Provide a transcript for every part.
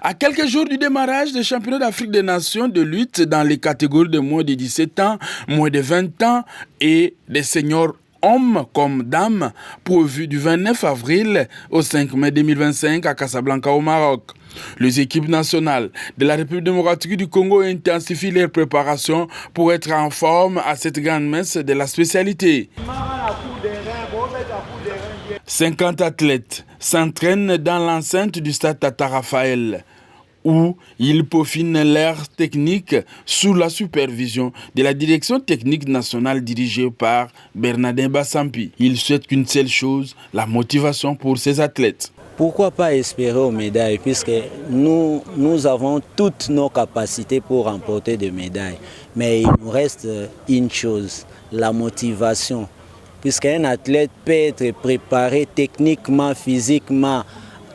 À quelques jours du démarrage des championnats d'Afrique des Nations de lutte dans les catégories de moins de 17 ans, moins de 20 ans et des seniors hommes comme dames, prévu du 29 avril au 5 mai 2025 à Casablanca au Maroc. Les équipes nationales de la République démocratique du Congo intensifient leurs préparations pour être en forme à cette grande messe de la spécialité. 50 athlètes s'entraînent dans l'enceinte du stade Tata Raphaël, où ils peaufinent leur technique sous la supervision de la direction technique nationale dirigée par Bernardin Bassampi. Il souhaite qu'une seule chose, la motivation pour ces athlètes. Pourquoi pas espérer aux médailles, puisque nous avons toutes nos capacités pour remporter des médailles. Mais il nous reste une chose, la motivation. Puisqu'un athlète peut être préparé techniquement, physiquement,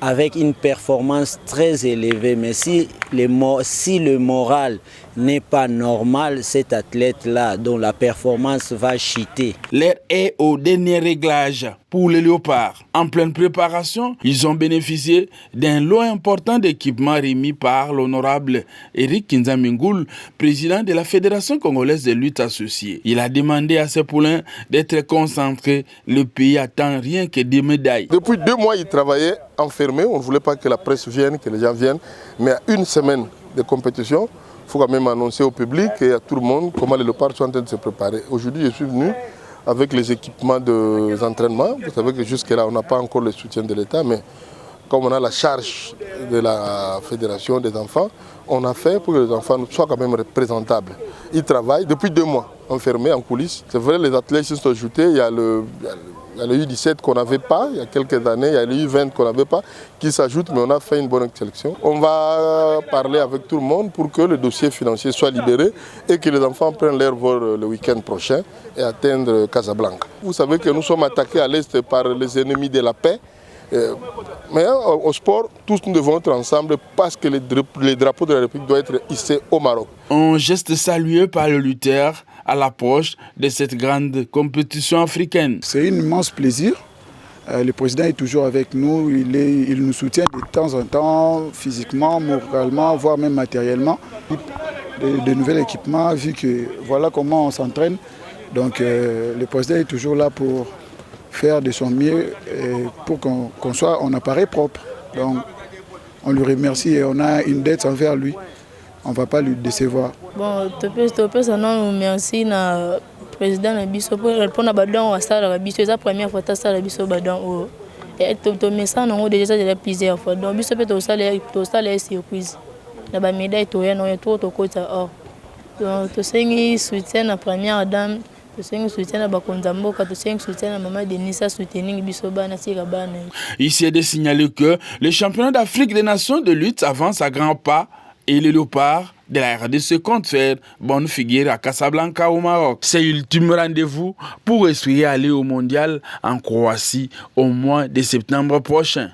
avec une performance très élevée. Mais si le moral n'est pas normal, cet athlète-là, dont la performance va chuter. L'air est au dernier réglage pour les léopards. En pleine préparation, ils ont bénéficié d'un lot important d'équipements remis par l'honorable Eric Kinzamingoul, président de la Fédération congolaise de lutte associée. Il a demandé à ses poulains d'être concentrés. Le pays attend rien que des médailles. Depuis 2 mois, ils travaillaient enfermés. On ne voulait pas que la presse vienne, que les gens viennent. Mais à une semaine de compétition, il faut quand même annoncer au public et à tout le monde comment les léopards sont en train de se préparer. Aujourd'hui, je suis venu avec les équipements d'entraînement. Vous savez que jusque-là, on n'a pas encore le soutien de l'État, mais comme on a la charge de la Fédération des enfants, on a fait pour que les enfants soient quand même représentables. Ils travaillent depuis 2 mois, enfermés en coulisses. C'est vrai, les athlètes se sont ajoutés. Il y a le U17 qu'on n'avait pas, il y a quelques années, il y a le U20 qu'on n'avait pas, qui s'ajoutent, mais on a fait une bonne sélection. On va parler avec tout le monde pour que le dossier financier soit libéré et que les enfants prennent leur vol le week-end prochain et atteignent Casablanca. Vous savez que nous sommes attaqués à l'Est par les ennemis de la paix. Mais au sport, tous nous devons être ensemble parce que les drapeaux de la République doivent être hissés au Maroc. Un geste salué par le lutteur à l'approche de cette grande compétition africaine. C'est un immense plaisir. Le président est toujours avec nous. Il nous soutient de temps en temps, physiquement, moralement, voire même matériellement. De nouveaux équipements, vu que voilà comment on s'entraîne. Donc le président est toujours là pour faire de son mieux pour qu'on soit en appareil propre. Donc on lui remercie et on a une dette envers lui. On ne va pas lui décevoir. Bon, merci na président na biso pour na badon à ça la biso la première fois ça la biso badon et to message non déjà de plusieurs fois donc biso peut to ça les surprise na ba médaille to no to kota or donc to sengi soutien na première dame. Ici est de signaler que le championnat d'Afrique des Nations de lutte avance à grands pas et les léopards de la RDC comptent faire bonne figure à Casablanca au Maroc. C'est l'ultime rendez-vous pour espérer aller au mondial en Croatie au mois de septembre prochain.